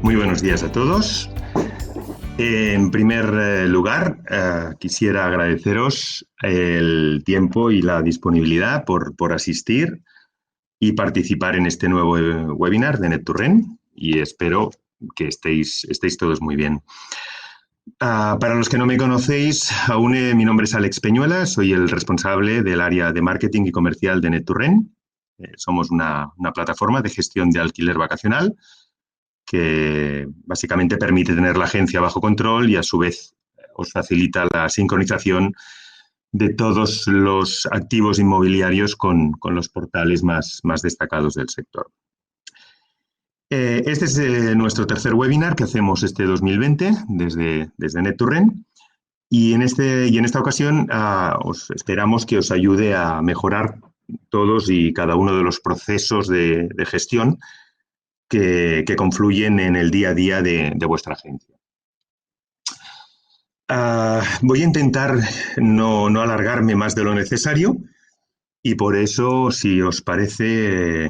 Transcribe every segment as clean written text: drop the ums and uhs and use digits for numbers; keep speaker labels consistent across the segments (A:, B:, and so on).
A: Muy buenos días a todos. En primer lugar, quisiera agradeceros el tiempo y la disponibilidad por asistir y participar en este nuevo webinar de NetToRent, y espero que estéis todos muy bien. Para los que no me conocéis, aún mi nombre es Alex Peñuela, soy el responsable del área de marketing y comercial de NetToRent. Somos una plataforma de gestión de alquiler vacacional que básicamente permite tener la agencia bajo control y a su vez os facilita la sincronización de todos los activos inmobiliarios con los portales más destacados del sector. Este es nuestro tercer webinar que hacemos este 2020 desde NetToRent, y en esta ocasión esperamos que os ayude a mejorar todos y cada uno de los procesos de gestión que confluyen en el día a día de vuestra agencia. Voy a intentar no alargarme más de lo necesario y por eso, si os parece,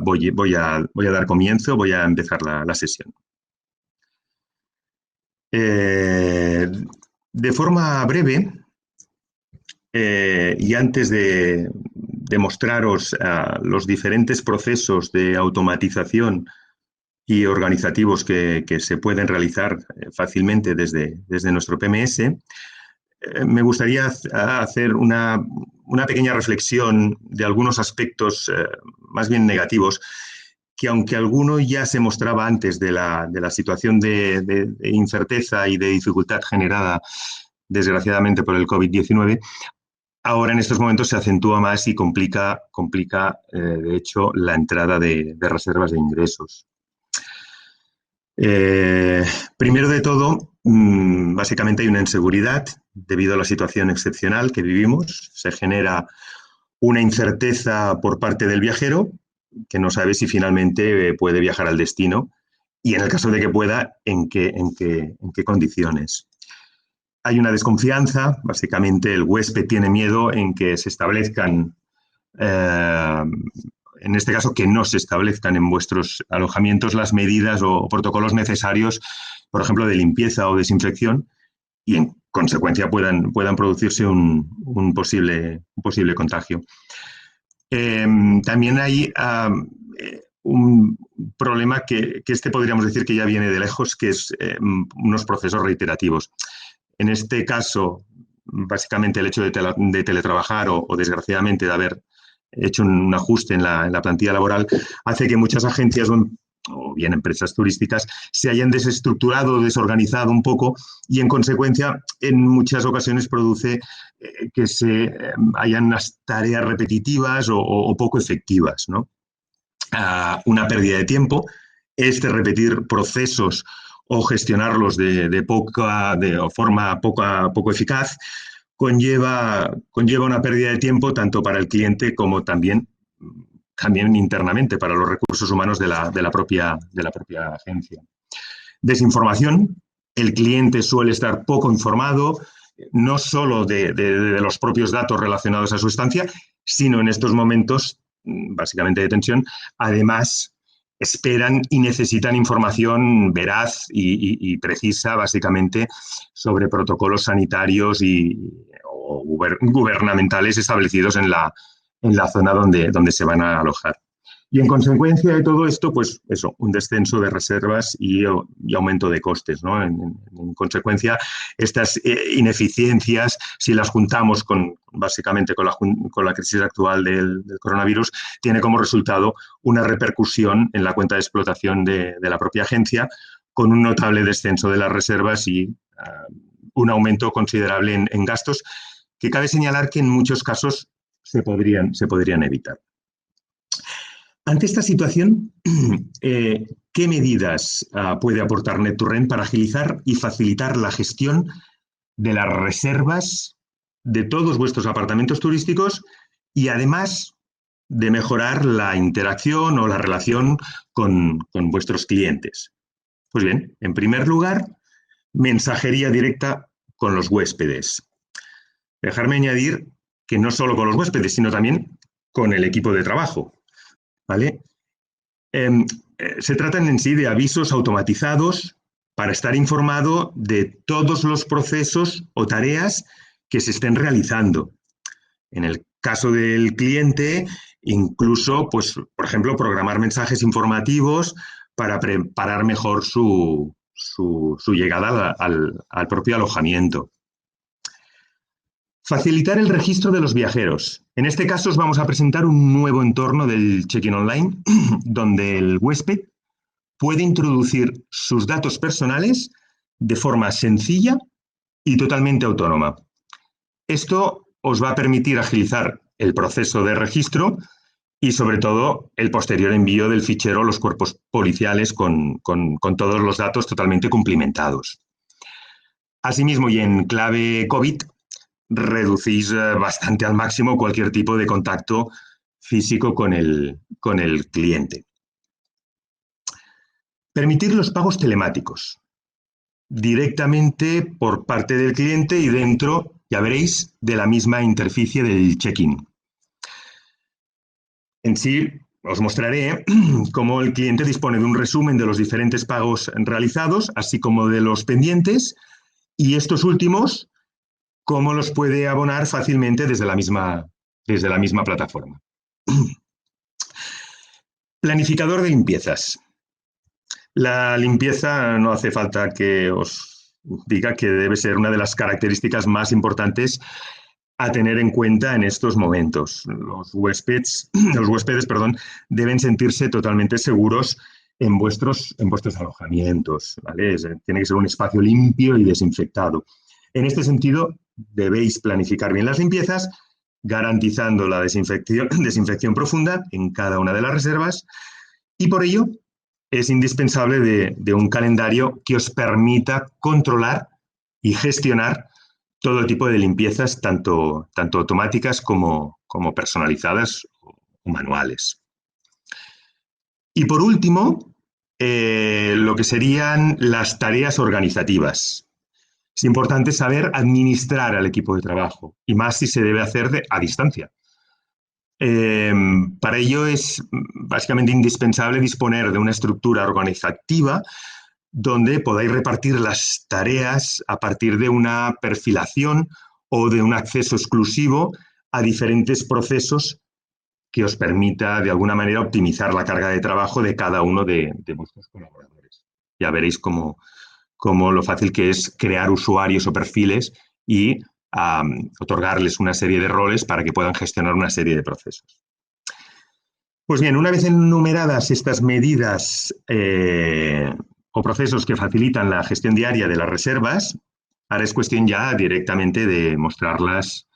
A: voy a dar comienzo, voy a empezar la sesión. De forma breve, y antes de mostraros los diferentes procesos de automatización y organizativos que se pueden realizar fácilmente desde nuestro PMS, me gustaría hacer una pequeña reflexión de algunos aspectos más bien negativos, que aunque alguno ya se mostraba antes de la situación de incerteza y de dificultad generada, desgraciadamente, por el COVID-19, ahora en estos momentos se acentúa más y complica de hecho, la entrada de reservas de ingresos. Primero de todo, básicamente hay una inseguridad debido a la situación excepcional que vivimos. Se genera una incerteza por parte del viajero que no sabe si finalmente puede viajar al destino y, en el caso de que pueda, en qué condiciones. Hay una desconfianza, básicamente el huésped tiene miedo en que se establezcan, en este caso, que no se establezcan en vuestros alojamientos las medidas o protocolos necesarios, por ejemplo, de limpieza o desinfección, y en consecuencia puedan producirse un posible contagio. También hay un problema que podríamos decir que ya viene de lejos, que es unos procesos reiterativos. En este caso, básicamente el hecho de teletrabajar o desgraciadamente de haber hecho un ajuste en la plantilla laboral hace que muchas agencias o bien empresas turísticas se hayan desestructurado, desorganizado un poco, y en consecuencia en muchas ocasiones produce que hayan unas tareas repetitivas o poco efectivas, ¿no? Una pérdida de tiempo, repetir procesos o gestionarlos de forma poco eficaz, conlleva una pérdida de tiempo tanto para el cliente como también internamente para los recursos humanos de la propia agencia. Desinformación. El cliente suele estar poco informado, no solo de los propios datos relacionados a su estancia, sino en estos momentos, básicamente de tensión, además esperan y necesitan información veraz y precisa, básicamente, sobre protocolos sanitarios o gubernamentales establecidos en la zona donde se van a alojar. Y en consecuencia de todo esto, pues eso, un descenso de reservas y aumento de costes, ¿no? En consecuencia, estas ineficiencias, si las juntamos básicamente con la crisis actual del coronavirus, tiene como resultado una repercusión en la cuenta de explotación de la propia agencia, con un notable descenso de las reservas y un aumento considerable en gastos, que cabe señalar que en muchos casos se podrían evitar. Ante esta situación, ¿qué medidas puede aportar NetToRent para agilizar y facilitar la gestión de las reservas de todos vuestros apartamentos turísticos y, además, de mejorar la interacción o la relación con vuestros clientes? Pues bien, en primer lugar, mensajería directa con los huéspedes. Dejarme añadir que no solo con los huéspedes, sino también con el equipo de trabajo, ¿vale? Se tratan en sí de avisos automatizados para estar informado de todos los procesos o tareas que se estén realizando. En el caso del cliente, incluso, pues, por ejemplo, programar mensajes informativos para preparar mejor su llegada al propio alojamiento. Facilitar el registro de los viajeros. En este caso os vamos a presentar un nuevo entorno del check-in online donde el huésped puede introducir sus datos personales de forma sencilla y totalmente autónoma. Esto os va a permitir agilizar el proceso de registro y, sobre todo, el posterior envío del fichero a los cuerpos policiales con todos los datos totalmente cumplimentados. Asimismo, y en clave COVID, reducís bastante al máximo cualquier tipo de contacto físico con el cliente. Permitir los pagos telemáticos directamente por parte del cliente y dentro, ya veréis, de la misma interficie del check-in. En sí, os mostraré cómo el cliente dispone de un resumen de los diferentes pagos realizados, así como de los pendientes, y estos últimos, cómo los puede abonar fácilmente desde la misma plataforma. Planificador de limpiezas. La limpieza no hace falta que os diga que debe ser una de las características más importantes a tener en cuenta en estos momentos. Los huéspedes, deben sentirse totalmente seguros en vuestros alojamientos, ¿vale? Tiene que ser un espacio limpio y desinfectado. En este sentido, debéis planificar bien las limpiezas, garantizando la desinfección profunda en cada una de las reservas, y por ello es indispensable de un calendario que os permita controlar y gestionar todo tipo de limpiezas, tanto automáticas como personalizadas o manuales. Y por último, lo que serían las tareas organizativas. Es importante saber administrar al equipo de trabajo, y más si se debe hacer a distancia. Para ello es básicamente indispensable disponer de una estructura organizativa donde podáis repartir las tareas a partir de una perfilación o de un acceso exclusivo a diferentes procesos que os permita, de alguna manera, optimizar la carga de trabajo de cada uno de vuestros colaboradores. Ya veréis cómo lo fácil que es crear usuarios o perfiles y otorgarles una serie de roles para que puedan gestionar una serie de procesos. Pues bien, una vez enumeradas estas medidas o procesos que facilitan la gestión diaria de las reservas, ahora es cuestión ya directamente de mostrarlas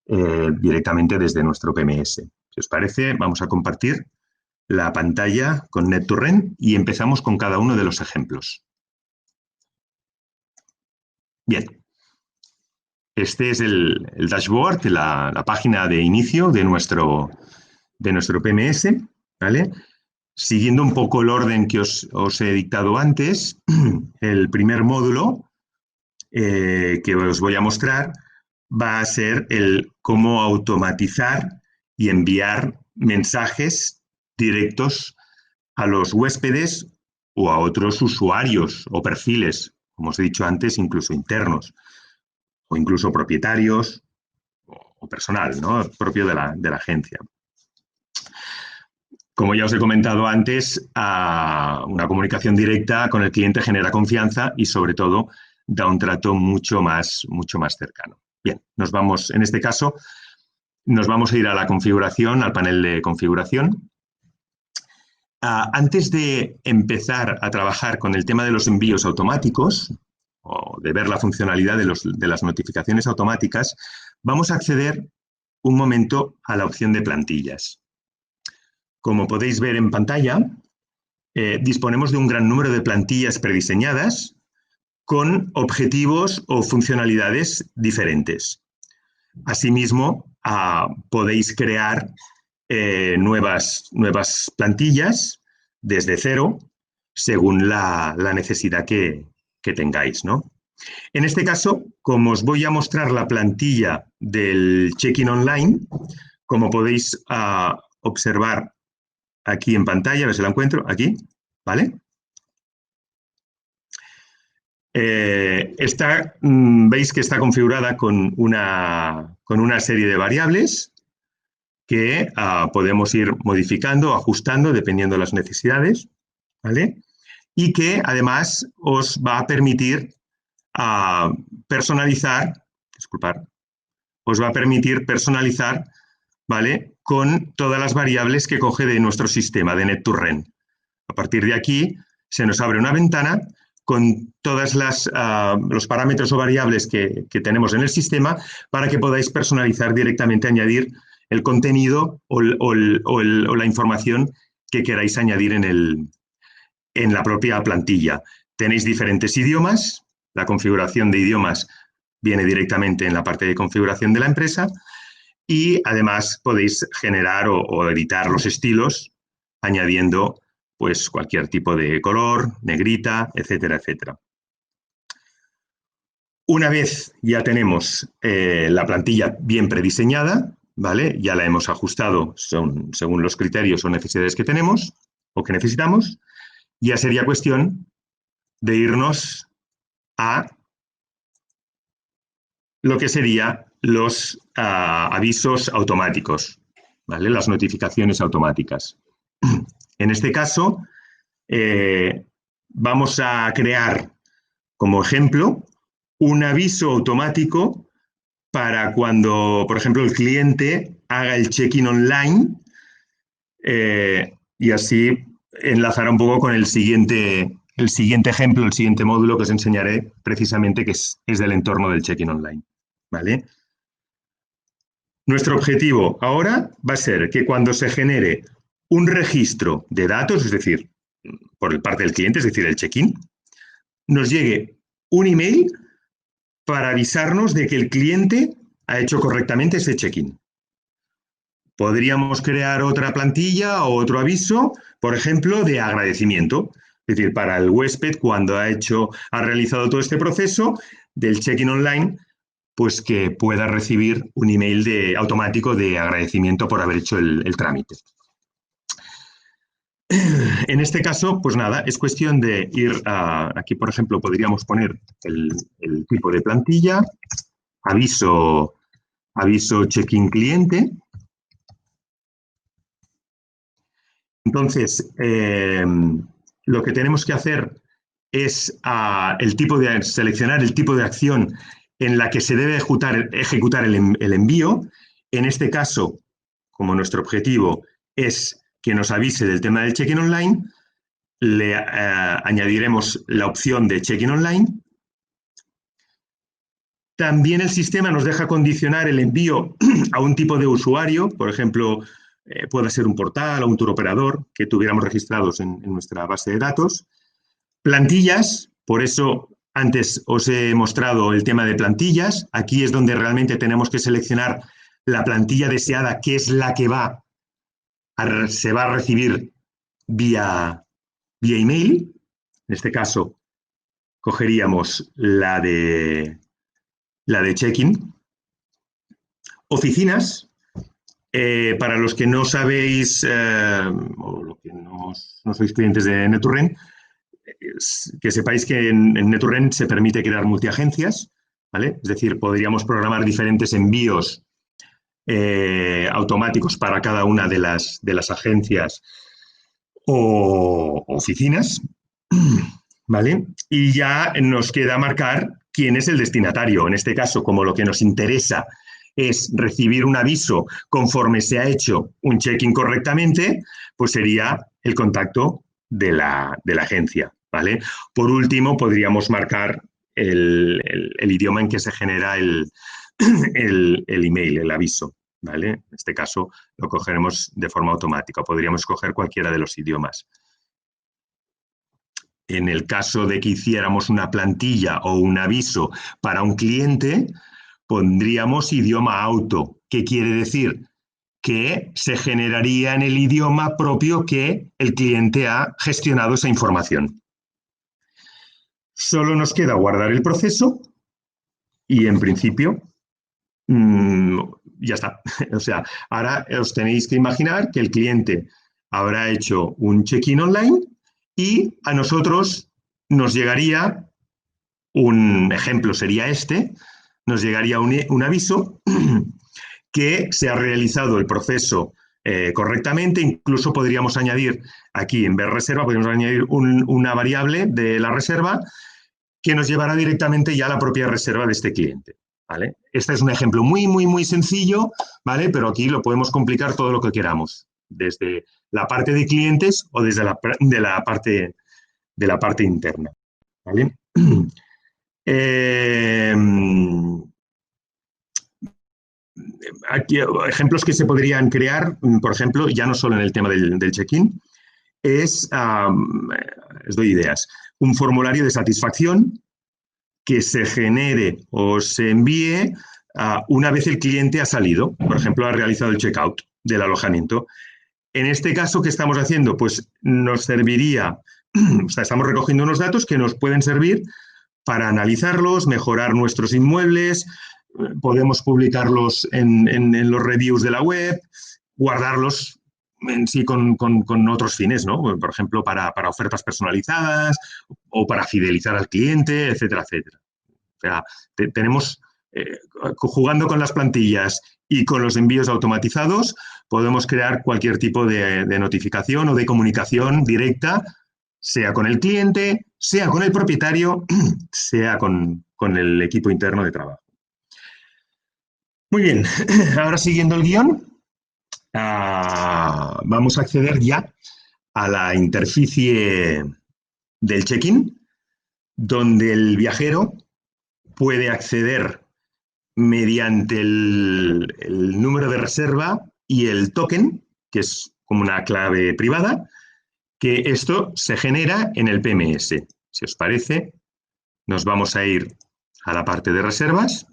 A: directamente desde nuestro PMS. Si os parece, vamos a compartir la pantalla con Net2Rent y empezamos con cada uno de los ejemplos. Bien, este es el dashboard, la página de inicio de nuestro PMS, ¿vale? Siguiendo un poco el orden que os he dictado antes, el primer módulo que os voy a mostrar va a ser el cómo automatizar y enviar mensajes directos a los huéspedes o a otros usuarios o perfiles, como os he dicho antes, incluso internos o incluso propietarios o personal, ¿no? Propio de la agencia. Como ya os he comentado antes, una comunicación directa con el cliente genera confianza y, sobre todo, da un trato mucho más cercano. Bien, en este caso, nos vamos a ir a la configuración, al panel de configuración. Antes de empezar a trabajar con el tema de los envíos automáticos, o de ver la funcionalidad de las notificaciones automáticas, vamos a acceder un momento a la opción de plantillas. Como podéis ver en pantalla, disponemos de un gran número de plantillas prediseñadas con objetivos o funcionalidades diferentes. Asimismo, podéis crear nuevas plantillas desde cero según la necesidad que tengáis, ¿no? En este caso, como os voy a mostrar la plantilla del check-in online, como podéis observar aquí en pantalla, a ver si la encuentro, aquí, ¿vale? Veis que está configurada con una serie de variables que podemos ir modificando, ajustando, dependiendo de las necesidades, ¿vale? Y que además os va a permitir personalizar, disculpad, os va a permitir personalizar, ¿vale? Con todas las variables que coge de nuestro sistema de Net2Rent. A partir de aquí se nos abre una ventana con todos los parámetros o variables que tenemos en el sistema para que podáis personalizar directamente, añadir el contenido o la información que queráis añadir en la propia plantilla. Tenéis diferentes idiomas, la configuración de idiomas viene directamente en la parte de configuración de la empresa y además podéis generar o editar los estilos añadiendo pues cualquier tipo de color, negrita, etcétera, etcétera. Una vez ya tenemos la plantilla bien prediseñada, ¿vale? Ya la hemos ajustado según los criterios o necesidades que tenemos o que necesitamos, ya sería cuestión de irnos a lo que serían los avisos automáticos, ¿vale? Las notificaciones automáticas. En este caso, vamos a crear como ejemplo un aviso automático para cuando, por ejemplo, el cliente haga el check-in online y así enlazará un poco con el siguiente ejemplo, el siguiente módulo que os enseñaré precisamente, que es del entorno del check-in online, ¿vale? Nuestro objetivo ahora va a ser que cuando se genere un registro de datos, es decir, por parte del cliente, es decir, el check-in, nos llegue un email para avisarnos de que el cliente ha hecho correctamente ese check-in. Podríamos crear otra plantilla o otro aviso, por ejemplo, de agradecimiento. Es decir, para el huésped, cuando ha realizado todo este proceso del check-in online, pues que pueda recibir un email automático de agradecimiento por haber hecho el trámite. En este caso, pues nada, es cuestión de ir aquí, por ejemplo, podríamos poner el tipo de plantilla, aviso check-in cliente. Entonces, lo que tenemos que hacer es seleccionar el tipo de acción en la que se debe ejecutar el envío. En este caso, como nuestro objetivo es que nos avise del tema del check-in online, le añadiremos la opción de check-in online. También el sistema nos deja condicionar el envío a un tipo de usuario, por ejemplo, puede ser un portal o un tour operador que tuviéramos registrados en nuestra base de datos. Plantillas, por eso antes os he mostrado el tema de plantillas. Aquí es donde realmente tenemos que seleccionar la plantilla deseada, que es la que se va a recibir vía email. En este caso, cogeríamos la de check-in. Oficinas, para los que no sabéis o los que no sois clientes de Net2Rent, que sepáis que en Net2Rent se permite crear multiagencias, ¿vale? Es decir, podríamos programar diferentes envíos automáticos para cada una de las agencias o oficinas, ¿vale? Y ya nos queda marcar quién es el destinatario. En este caso, como lo que nos interesa es recibir un aviso conforme se ha hecho un check-in correctamente, pues sería el contacto de la agencia, ¿vale? Por último, podríamos marcar el idioma en que se genera el email, el aviso, ¿vale? En este caso lo cogeremos de forma automática. Podríamos escoger cualquiera de los idiomas. En el caso de que hiciéramos una plantilla o un aviso para un cliente, pondríamos idioma auto. ¿Qué quiere decir? Que se generaría en el idioma propio que el cliente ha gestionado esa información. Solo nos queda guardar el proceso y, en principio, ya está. O sea, ahora os tenéis que imaginar que el cliente habrá hecho un check-in online y a nosotros nos llegaría, un ejemplo sería este, nos llegaría un aviso que se ha realizado el proceso correctamente. Incluso podríamos añadir aquí, en ver reserva, podríamos añadir una variable de la reserva que nos llevará directamente ya a la propia reserva de este cliente, ¿vale? Este es un ejemplo muy, muy, muy sencillo, ¿vale? Pero aquí lo podemos complicar todo lo que queramos, desde la parte de clientes o desde la parte interna, ¿vale? Aquí, ejemplos que se podrían crear, por ejemplo, ya no solo en el tema del check-in, les doy ideas, un formulario de satisfacción que se genere o se envíe una vez el cliente ha salido, por ejemplo, ha realizado el checkout del alojamiento. En este caso, ¿qué estamos haciendo? Pues nos serviría, o sea, estamos recogiendo unos datos que nos pueden servir para analizarlos, mejorar nuestros inmuebles, podemos publicarlos en los reviews de la web, guardarlos en sí con otros fines, ¿no? Por ejemplo, para ofertas personalizadas o para fidelizar al cliente, etcétera, etcétera. O sea, tenemos, jugando con las plantillas y con los envíos automatizados, podemos crear cualquier tipo de notificación o de comunicación directa, sea con el cliente, sea con el propietario, sea con el equipo interno de trabajo. Muy bien, ahora siguiendo el guión, vamos a acceder ya a la interficie del check-in, donde el viajero puede acceder mediante el número de reserva y el token, que es como una clave privada, que esto se genera en el PMS. Si os parece, nos vamos a ir a la parte de reservas.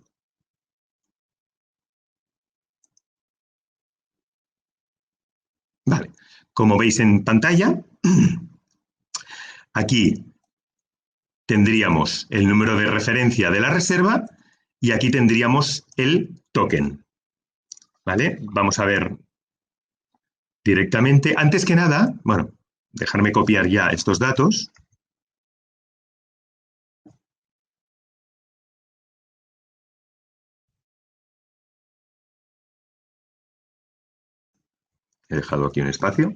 A: Vale, como veis en pantalla, aquí tendríamos el número de referencia de la reserva y aquí tendríamos el token. ¿Vale? Vamos a ver directamente. Antes que nada, bueno, dejarme copiar ya estos datos. He dejado aquí un espacio.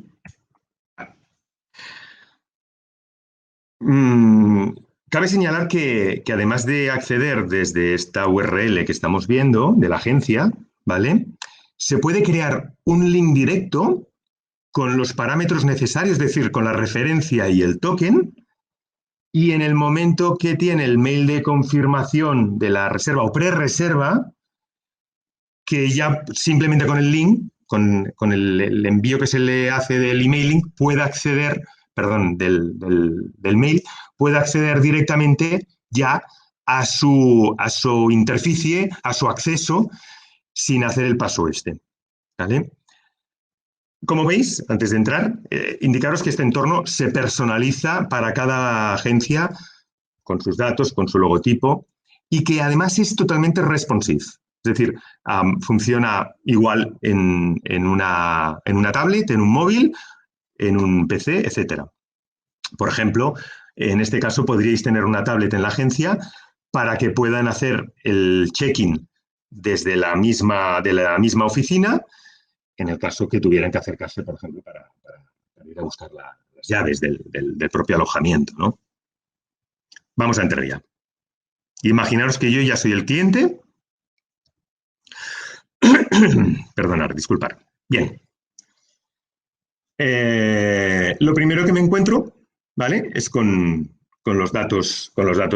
A: Cabe señalar que además de acceder desde esta URL que estamos viendo de la agencia, ¿vale? Se puede crear un link directo con los parámetros necesarios, es decir, con la referencia y el token, y en el momento que tiene el mail de confirmación de la reserva o pre-reserva, que ya simplemente con el link, con el envío que se le hace del emailing, pueda acceder, perdón, del mail, puede acceder directamente ya a su interficie, a su acceso, sin hacer el paso este. ¿Vale? Como veis, antes de entrar, indicaros que este entorno se personaliza para cada agencia con sus datos, con su logotipo, y que además es totalmente responsive. Es decir, funciona igual en una tablet, en un móvil, en un PC, etcétera. Por ejemplo, en este caso podríais tener una tablet en la agencia para que puedan hacer el check-in desde la misma oficina, en el caso que tuvieran que acercarse, por ejemplo, para ir a buscar las llaves del propio alojamiento, ¿no? Vamos a entrar ya. Imaginaros que yo ya soy el cliente. Perdonad, disculpad. Bien. Lo primero que me encuentro, ¿vale? Es con los datos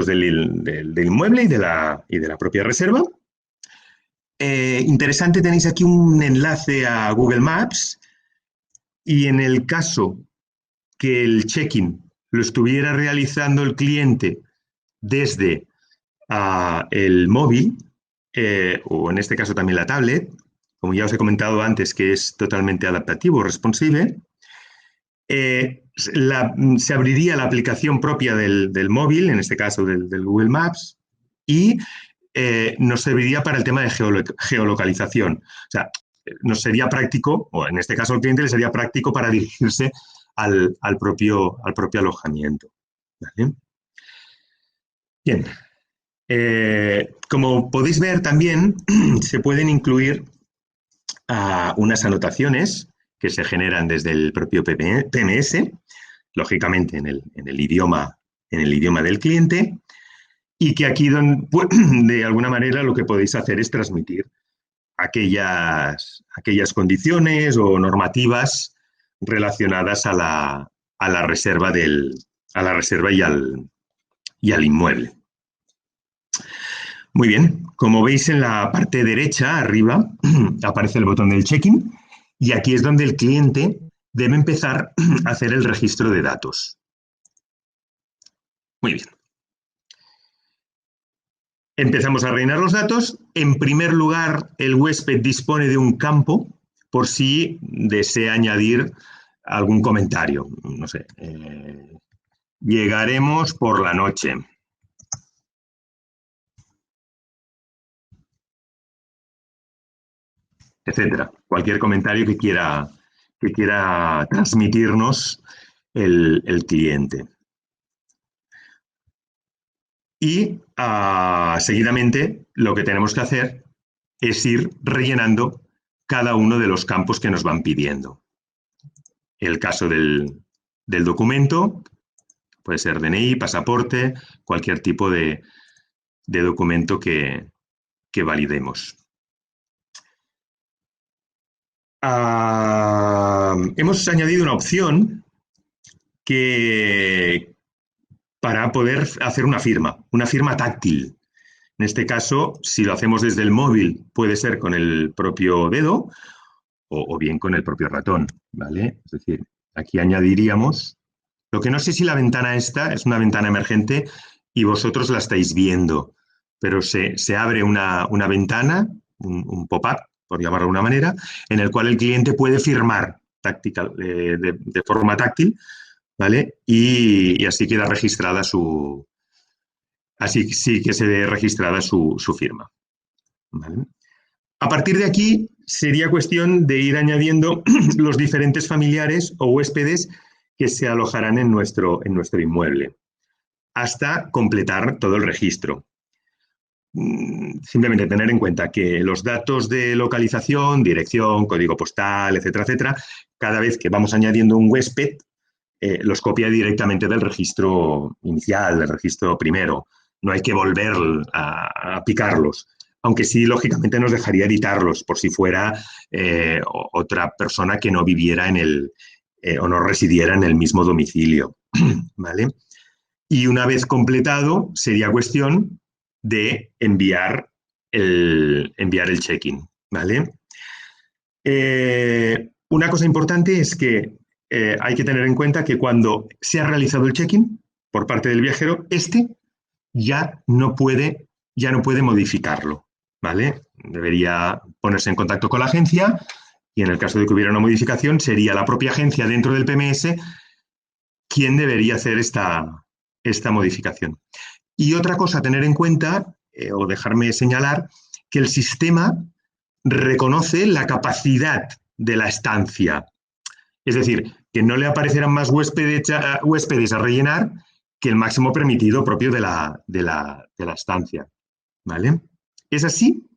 A: del inmueble y de la propia reserva. Interesante, tenéis aquí un enlace a Google Maps y en el caso que el check-in lo estuviera realizando el cliente desde el móvil, o en este caso también la tablet, como ya os he comentado antes, que es totalmente adaptativo, responsive, se abriría la aplicación propia del móvil, en este caso del Google Maps, y nos serviría para el tema de geolocalización. O sea, nos sería práctico, o en este caso al cliente le sería práctico para dirigirse al propio alojamiento. ¿Vale? Bien. Como podéis ver también, se pueden incluir unas anotaciones que se generan desde el propio PMS, lógicamente en el idioma del cliente, y que aquí de alguna manera lo que podéis hacer es transmitir aquellas condiciones o normativas relacionadas a la reserva y al inmueble. Muy bien, como veis en la parte derecha, arriba, aparece el botón del check-in y aquí es donde el cliente debe empezar a hacer el registro de datos. Muy bien. Empezamos a rellenar los datos. En primer lugar, el huésped dispone de un campo por si desea añadir algún comentario. No sé, llegaremos por la noche. Etcétera. Cualquier comentario que quiera transmitirnos el cliente. Y seguidamente lo que tenemos que hacer es ir rellenando cada uno de los campos que nos van pidiendo. El caso del documento puede ser DNI, pasaporte, cualquier tipo de documento que validemos. Hemos añadido una opción para poder hacer una firma táctil. En este caso, si lo hacemos desde el móvil, puede ser con el propio dedo o bien con el propio ratón, ¿vale? Es decir, aquí añadiríamos, lo que no sé si la ventana esta es una ventana emergente y vosotros la estáis viendo, pero se abre una ventana, un pop-up, por llamarlo de una manera, en el cual el cliente puede firmar de forma táctil, ¿vale? Y así queda registrada así sí que se ve registrada su firma, ¿vale? A partir de aquí sería cuestión de ir añadiendo los diferentes familiares o huéspedes que se alojarán en nuestro inmueble, hasta completar todo el registro. Simplemente tener en cuenta que los datos de localización, dirección, código postal, etcétera, etcétera, cada vez que vamos añadiendo un huésped, los copia directamente del registro inicial, del registro primero. No hay que volver a picarlos. Aunque sí, lógicamente, nos dejaría editarlos por si fuera otra persona que no viviera o no residiera en el mismo domicilio. ¿Vale? Y una vez completado, sería cuestión de enviar el check-in. ¿Vale? Una cosa importante es que hay que tener en cuenta que cuando se ha realizado el check-in por parte del viajero, ya no puede modificarlo, ¿vale? Debería ponerse en contacto con la agencia y en el caso de que hubiera una modificación, sería la propia agencia dentro del PMS quien debería hacer esta modificación. Y otra cosa a tener en cuenta, o dejarme señalar, que el sistema reconoce la capacidad de la estancia. Es decir, que no le aparecerán más huéspedes a rellenar que el máximo permitido propio de la estancia. ¿Vale? Es así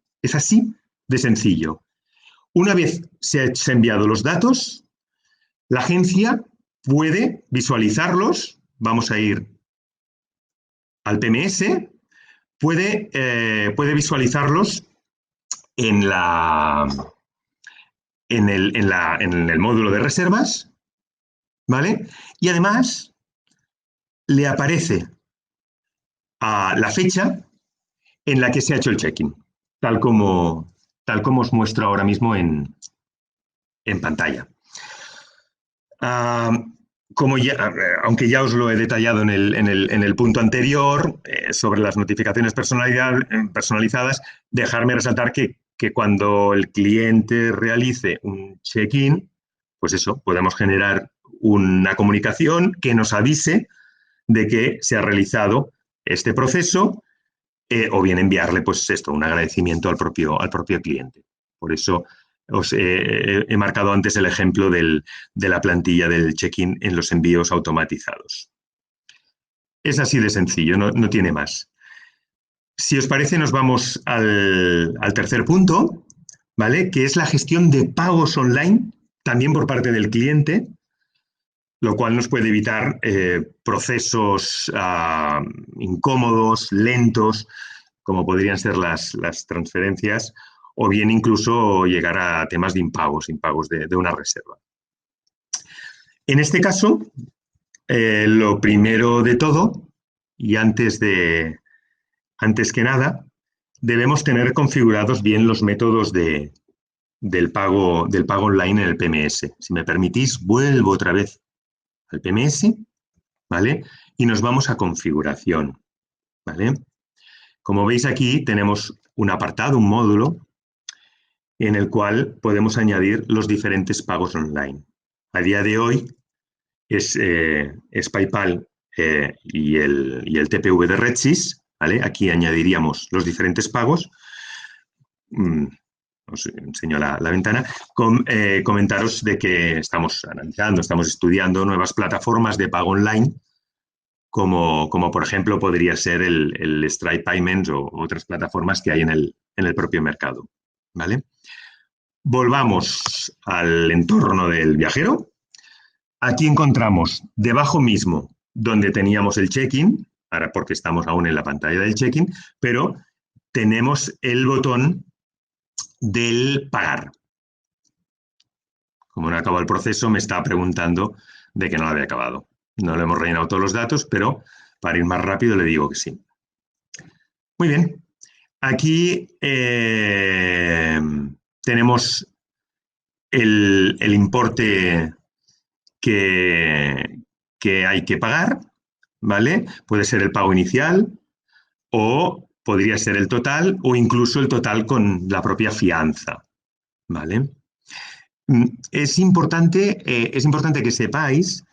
A: de sencillo. Una vez se han enviado los datos, la agencia puede visualizarlos. Vamos a ir al PMS, puede visualizarlos en el módulo de reservas, ¿vale? Y además le aparece la fecha en la que se ha hecho el check-in, tal como os muestro ahora mismo en pantalla. Aunque ya os lo he detallado en el punto anterior sobre las notificaciones personalizadas, dejarme resaltar que cuando el cliente realice un check-in, pues eso, podemos generar una comunicación que nos avise de que se ha realizado este proceso o bien enviarle, pues esto, un agradecimiento al propio cliente. Por eso He marcado antes el ejemplo de la plantilla del check-in en los envíos automatizados. Es así de sencillo, no tiene más. Si os parece, nos vamos al tercer punto, ¿vale? Que es la gestión de pagos online, también por parte del cliente, lo cual nos puede evitar procesos incómodos, lentos, como podrían ser las transferencias, o bien incluso llegar a temas de impagos de una reserva. En este caso, lo primero de todo, y antes que nada, debemos tener configurados bien los métodos del pago online en el PMS. Si me permitís, vuelvo otra vez al PMS, ¿vale? Y nos vamos a configuración, ¿vale? Como veis aquí tenemos un apartado, un módulo, en el cual podemos añadir los diferentes pagos online. A día de hoy es PayPal y el TPV de RedSys, ¿vale? Aquí añadiríamos los diferentes pagos. Os enseño la ventana. Comentaros de que estamos analizando, estamos estudiando nuevas plataformas de pago online, como por ejemplo podría ser el Stripe Payments o otras plataformas que hay en el propio mercado, ¿vale? Volvamos al entorno del viajero. Aquí encontramos debajo mismo donde teníamos el check-in, ahora porque estamos aún en la pantalla del check-in, pero tenemos el botón del pagar. Como no ha acabado el proceso, me está preguntando de que no lo había acabado. No le hemos rellenado todos los datos, pero para ir más rápido le digo que sí. Muy bien. Aquí tenemos el importe que hay que pagar, ¿vale? Puede ser el pago inicial o podría ser el total o incluso el total con la propia fianza, ¿vale? Es importante que sepáis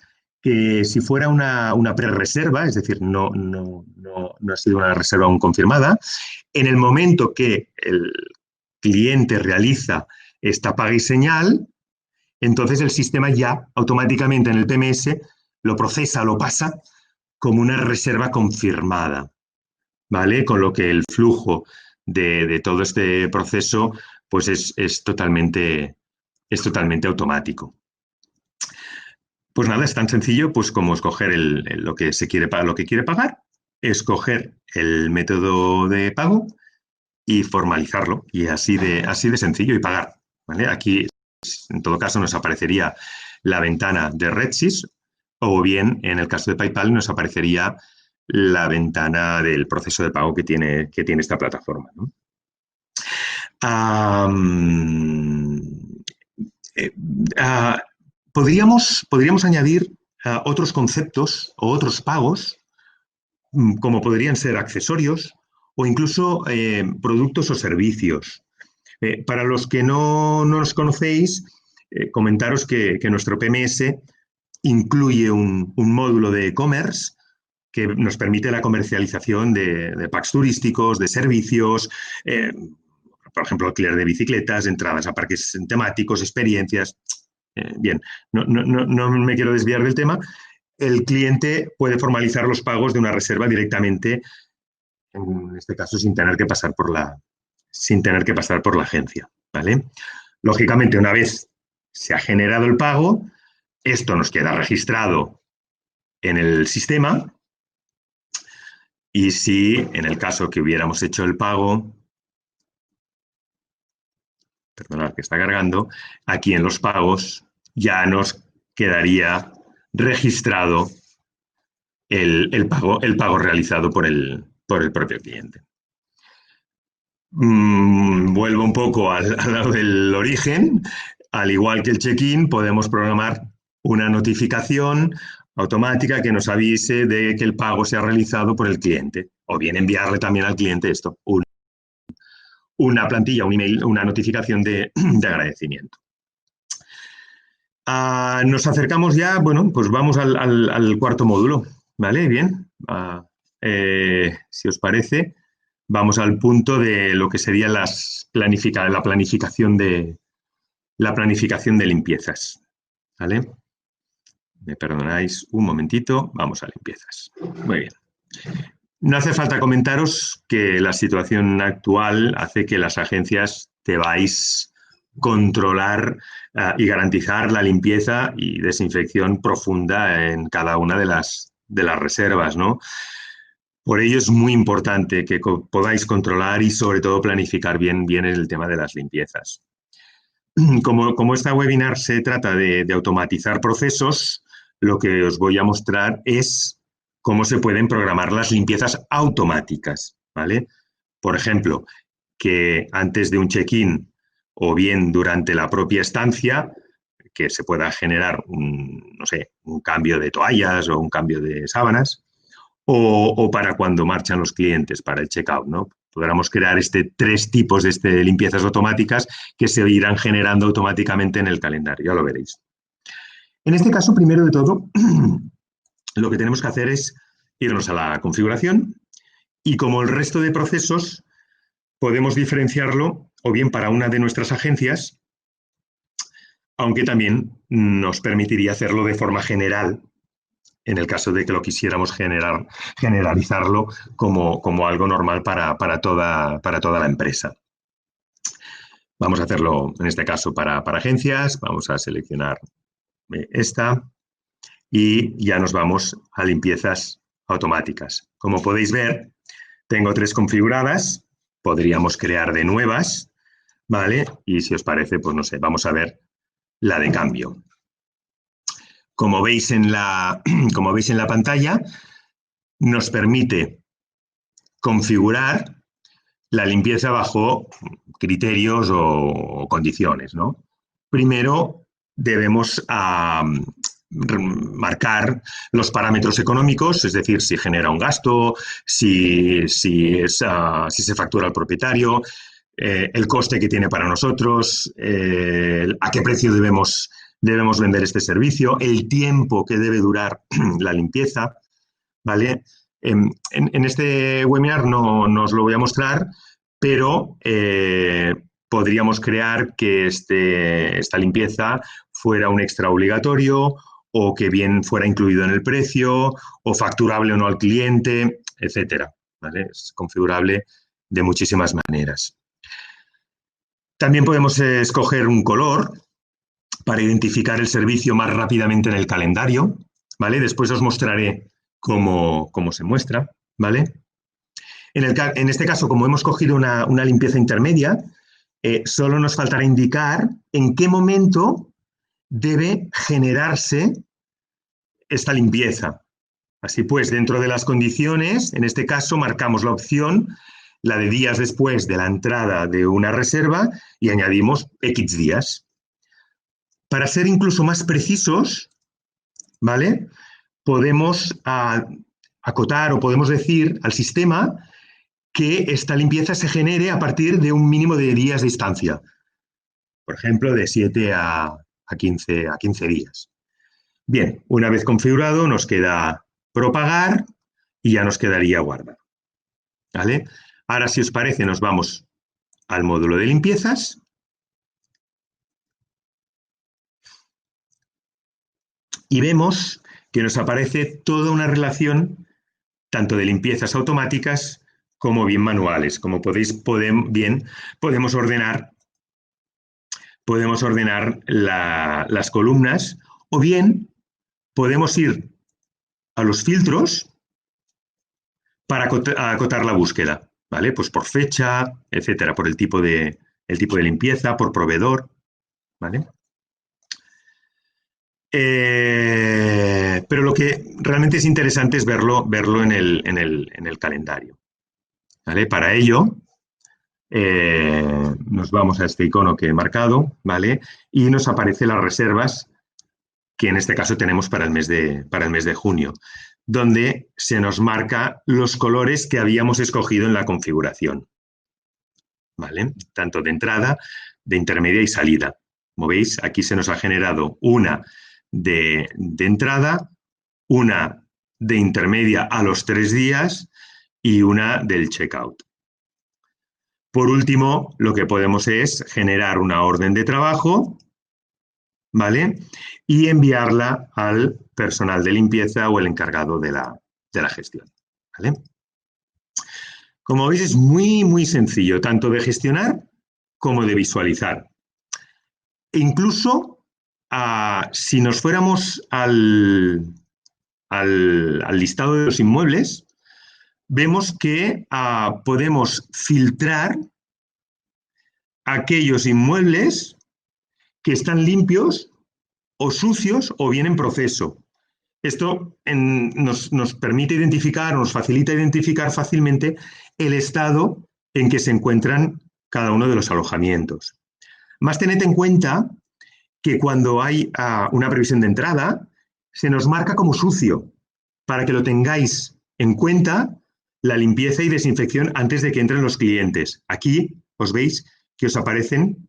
A: que si fuera una prerreserva, es decir, no ha sido una reserva aún confirmada, en el momento que el cliente realiza esta paga y señal, entonces el sistema ya automáticamente en el PMS lo procesa, lo pasa como una reserva confirmada, ¿vale? Con lo que el flujo de todo este proceso pues es totalmente automático. Pues nada, es tan sencillo pues como escoger lo que quiere pagar, escoger el método de pago y formalizarlo. Y así de sencillo y pagar, ¿vale? Aquí, en todo caso, nos aparecería la ventana de RedSys o bien, en el caso de PayPal, nos aparecería la ventana del proceso de pago que tiene esta plataforma, ¿no? Podríamos añadir otros conceptos o otros pagos, como podrían ser accesorios o incluso productos o servicios. Para los que no nos conocéis, comentaros que nuestro PMS incluye un módulo de e-commerce que nos permite la comercialización de packs turísticos, de servicios, por ejemplo, alquiler de bicicletas, entradas a parques temáticos, experiencias. Bien, no me quiero desviar del tema. El cliente puede formalizar los pagos de una reserva directamente, en este caso sin tener que pasar por la agencia, ¿vale? Lógicamente, una vez se ha generado el pago, esto nos queda registrado en el sistema y si en el caso que hubiéramos hecho el pago, perdonad que está cargando, aquí en los pagos ya nos quedaría registrado el pago realizado por el propio cliente. Vuelvo un poco al lado del origen. Al igual que el check-in, podemos programar una notificación automática que nos avise de que el pago se ha realizado por el cliente, o bien enviarle también al cliente esto, una plantilla, un email, una notificación de agradecimiento. Nos acercamos ya, bueno, pues vamos al cuarto módulo, ¿vale? Bien, si os parece, vamos al punto de lo que sería la planificación de la planificación de limpiezas. ¿Vale? Me perdonáis un momentito, vamos a limpiezas. Muy bien. No hace falta comentaros que la situación actual hace que las agencias debáis controlar y garantizar la limpieza y desinfección profunda en cada una de las reservas, ¿no? Por ello es muy importante que podáis controlar y sobre todo planificar bien el tema de las limpiezas. Como esta webinar se trata de automatizar procesos, lo que os voy a mostrar es cómo se pueden programar las limpiezas automáticas, ¿vale? Por ejemplo, que antes de un check-in o bien durante la propia estancia, que se pueda generar no sé, un cambio de toallas o un cambio de sábanas, o para cuando marchan los clientes, para el checkout, ¿no? Podríamos crear tres tipos de limpiezas automáticas que se irán generando automáticamente en el calendario, ya lo veréis. En este caso, primero de todo, lo que tenemos que hacer es irnos a la configuración y como el resto de procesos, podemos diferenciarlo o bien para una de nuestras agencias, aunque también nos permitiría hacerlo de forma general en el caso de que lo quisiéramos generalizarlo como algo normal para toda la empresa. Vamos a hacerlo, en este caso, para agencias. Vamos a seleccionar esta y ya nos vamos a limpiezas automáticas. Como podéis ver, tengo 3 configuradas. Podríamos crear de nuevas, ¿vale? Y si os parece, pues no sé, vamos a ver la de cambio. Como veis en la pantalla, nos permite configurar la limpieza bajo criterios o condiciones, ¿no? Primero debemos marcar los parámetros económicos, es decir, si genera un gasto, si se factura al propietario, el coste que tiene para nosotros, a qué precio debemos vender este servicio, el tiempo que debe durar la limpieza, ¿vale? En este webinar no os lo voy a mostrar, pero podríamos crear que esta limpieza fuera un extra obligatorio o que bien fuera incluido en el precio o facturable o no al cliente, etcétera, ¿vale? Es configurable de muchísimas maneras. También podemos escoger un color para identificar el servicio más rápidamente en el calendario, ¿vale? Después os mostraré cómo se muestra, ¿vale? En este caso, como hemos cogido una limpieza intermedia, solo nos faltará indicar en qué momento debe generarse esta limpieza. Así pues, dentro de las condiciones, en este caso marcamos la opción, la de días después de la entrada de una reserva y añadimos X días. Para ser incluso más precisos, ¿vale? Podemos acotar o podemos decir al sistema que esta limpieza se genere a partir de un mínimo de días de estancia. Por ejemplo, de 7 a 15 días. Bien, una vez configurado nos queda propagar y ya nos quedaría guardar. ¿Vale? Ahora, si os parece, nos vamos al módulo de limpiezas. Y vemos que nos aparece toda una relación tanto de limpiezas automáticas como bien manuales. Como podéis, podemos ordenar las columnas o bien podemos ir a los filtros para acotar la búsqueda, ¿vale? Pues por fecha, etcétera, por el tipo de limpieza, por proveedor, ¿vale? Pero lo que realmente es interesante es verlo en el calendario, ¿vale? Para ello, nos vamos a este icono que he marcado, ¿vale? Y nos aparecen las reservas que en este caso tenemos para el mes de junio, donde se nos marca los colores que habíamos escogido en la configuración, ¿vale? Tanto de entrada, de intermedia y salida. Como veis, aquí se nos ha generado una de entrada, una de intermedia a los 3 días y una del checkout. Por último, lo que podemos es generar una orden de trabajo ¿vale? Y enviarla al personal de limpieza o el encargado de la gestión, ¿vale? Como veis, es muy, muy sencillo, tanto de gestionar como de visualizar. E incluso, si nos fuéramos al listado de los inmuebles, vemos que podemos filtrar aquellos inmuebles que están limpios o sucios o bien en proceso. Esto nos permite identificar, nos facilita identificar fácilmente el estado en que se encuentran cada uno de los alojamientos. Más tened en cuenta que cuando hay una previsión de entrada, se nos marca como sucio, para que lo tengáis en cuenta la limpieza y desinfección antes de que entren los clientes. Aquí os veis que os aparecen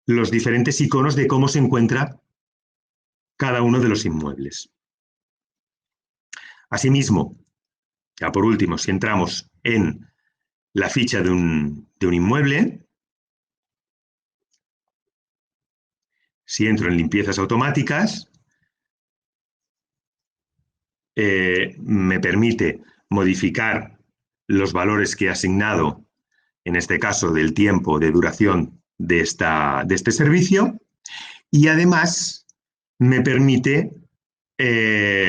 A: los diferentes iconos de cómo se encuentra cada uno de los inmuebles. Asimismo, ya por último, si entramos en la ficha de un inmueble, si entro en limpiezas automáticas, me permite modificar los valores que he asignado, en este caso del tiempo de duración de este servicio, y además me permite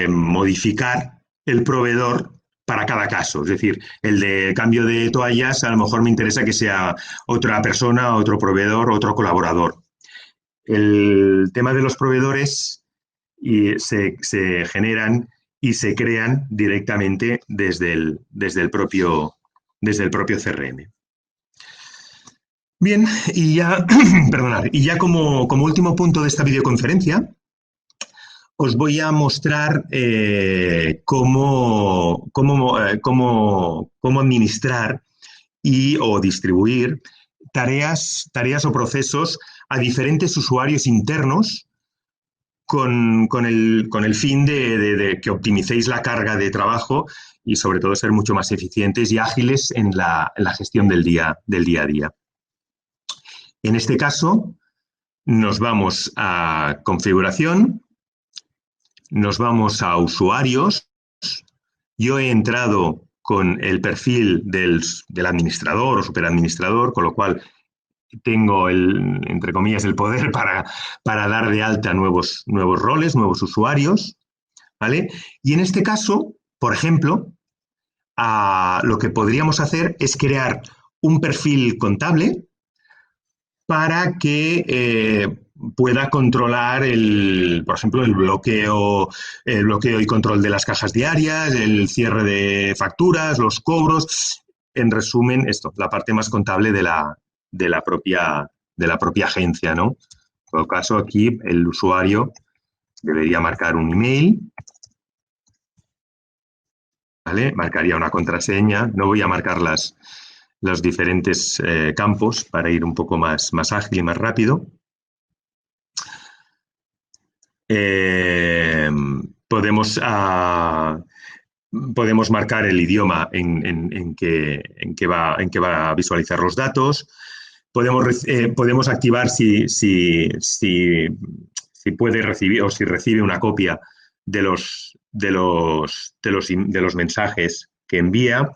A: modificar el proveedor para cada caso. Es decir, el de cambio de toallas a lo mejor me interesa que sea otra persona, otro proveedor, otro colaborador. El tema de los proveedores se generan y se crean directamente desde el propio CRM. Bien, y ya, perdonad, y ya como último punto de esta videoconferencia, os voy a mostrar cómo administrar o distribuir tareas o procesos a diferentes usuarios internos con el fin de que optimicéis la carga de trabajo y sobre todo ser mucho más eficientes y ágiles en la gestión del día a día. En este caso, nos vamos a configuración, nos vamos a usuarios. Yo he entrado con el perfil del administrador o superadministrador, con lo cual tengo entre comillas, el poder para dar de alta nuevos roles, nuevos usuarios, ¿vale? Y en este caso, por ejemplo, lo que podríamos hacer es crear un perfil contable para que pueda controlar, por ejemplo, el bloqueo y control de las cajas diarias, el cierre de facturas, los cobros. En resumen, esto, la parte más contable de la propia agencia, ¿no? En todo caso, aquí el usuario debería marcar un email, ¿vale? Marcaría una contraseña. No voy a marcar los diferentes campos para ir un poco más ágil y más rápido. Podemos marcar el idioma en que va a visualizar los datos. Podemos activar si puede recibir o si recibe una copia de los mensajes que envía.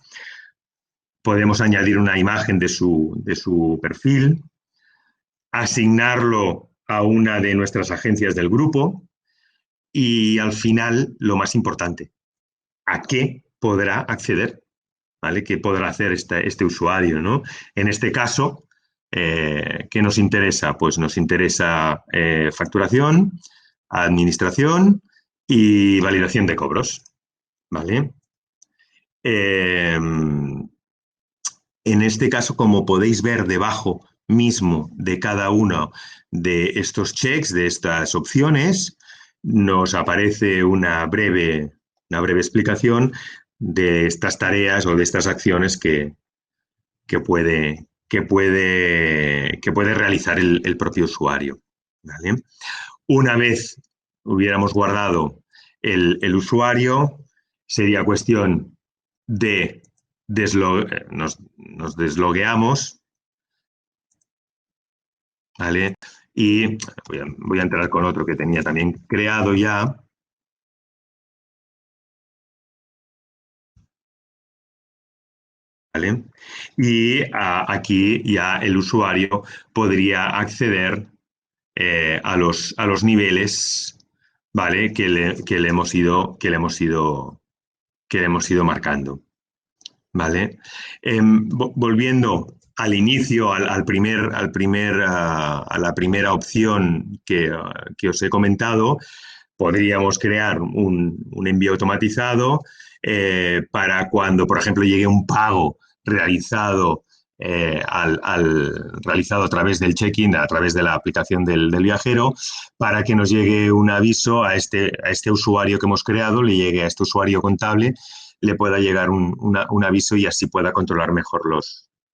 A: Podemos añadir una imagen de su perfil, asignarlo a una de nuestras agencias del grupo y al final, lo más importante, ¿a qué podrá acceder? ¿Vale? ¿Qué podrá hacer este usuario, ¿no? En este caso, ¿qué nos interesa? Pues nos interesa facturación, administración y validación de cobros, ¿vale? En este caso, como podéis ver debajo mismo de cada uno de estos checks, de estas opciones, nos aparece una breve explicación de estas tareas o de estas acciones que puede realizar el propio usuario, ¿vale? Una vez hubiéramos guardado el usuario, sería cuestión de nos deslogueamos, ¿vale? Y voy a entrar con otro que tenía también creado ya. ¿Vale? Y aquí ya el usuario podría acceder a los niveles, ¿vale? Que le hemos ido marcando, ¿vale? Volviendo al inicio, a la primera opción que os he comentado, podríamos crear un envío automatizado para cuando, por ejemplo, llegue un pago realizado, realizado a través del check-in, a través de la aplicación del viajero, para que nos llegue un aviso a este usuario que hemos creado, le llegue a este usuario contable, le pueda llegar un aviso y así pueda controlar mejor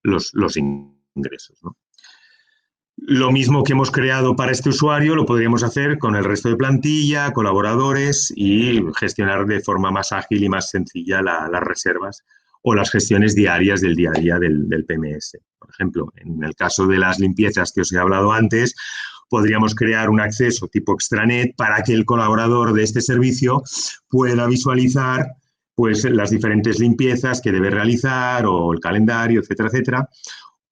A: los ingresos, ¿no? Lo mismo que hemos creado para este usuario lo podríamos hacer con el resto de plantilla, colaboradores y gestionar de forma más ágil y más sencilla las reservas o las gestiones diarias del día a día del PMS. Por ejemplo, en el caso de las limpiezas que os he hablado antes, podríamos crear un acceso tipo extranet para que el colaborador de este servicio pueda visualizar pues, las diferentes limpiezas que debe realizar o el calendario, etcétera, etcétera,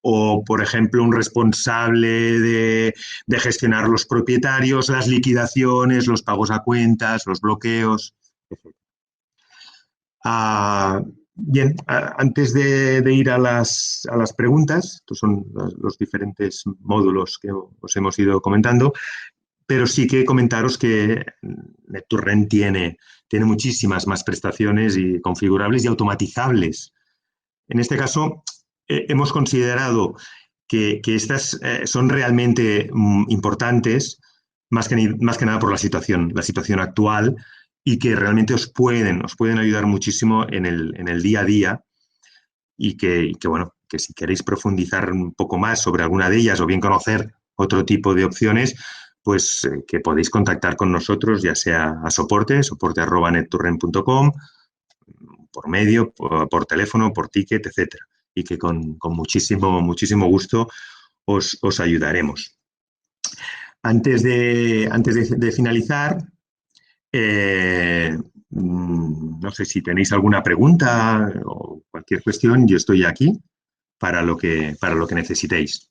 A: o, por ejemplo, un responsable de gestionar los propietarios, las liquidaciones, los pagos a cuentas, los bloqueos, etc. Bien, antes de ir a las preguntas, estos son los diferentes módulos que os hemos ido comentando, pero sí que comentaros que NetToRrent tiene muchísimas más prestaciones y configurables y automatizables. En este caso, hemos considerado que estas son realmente importantes, más que nada por la situación actual, y que realmente os pueden ayudar muchísimo en el día a día bueno, que si queréis profundizar un poco más sobre alguna de ellas o bien conocer otro tipo de opciones, pues que podéis contactar con nosotros, ya sea a soporte@nettorrent.com, por medio, por teléfono, por ticket, etcétera. Y que con muchísimo gusto os ayudaremos. Antes de finalizar, no sé si tenéis alguna pregunta o cualquier cuestión, yo estoy aquí para lo que necesitéis.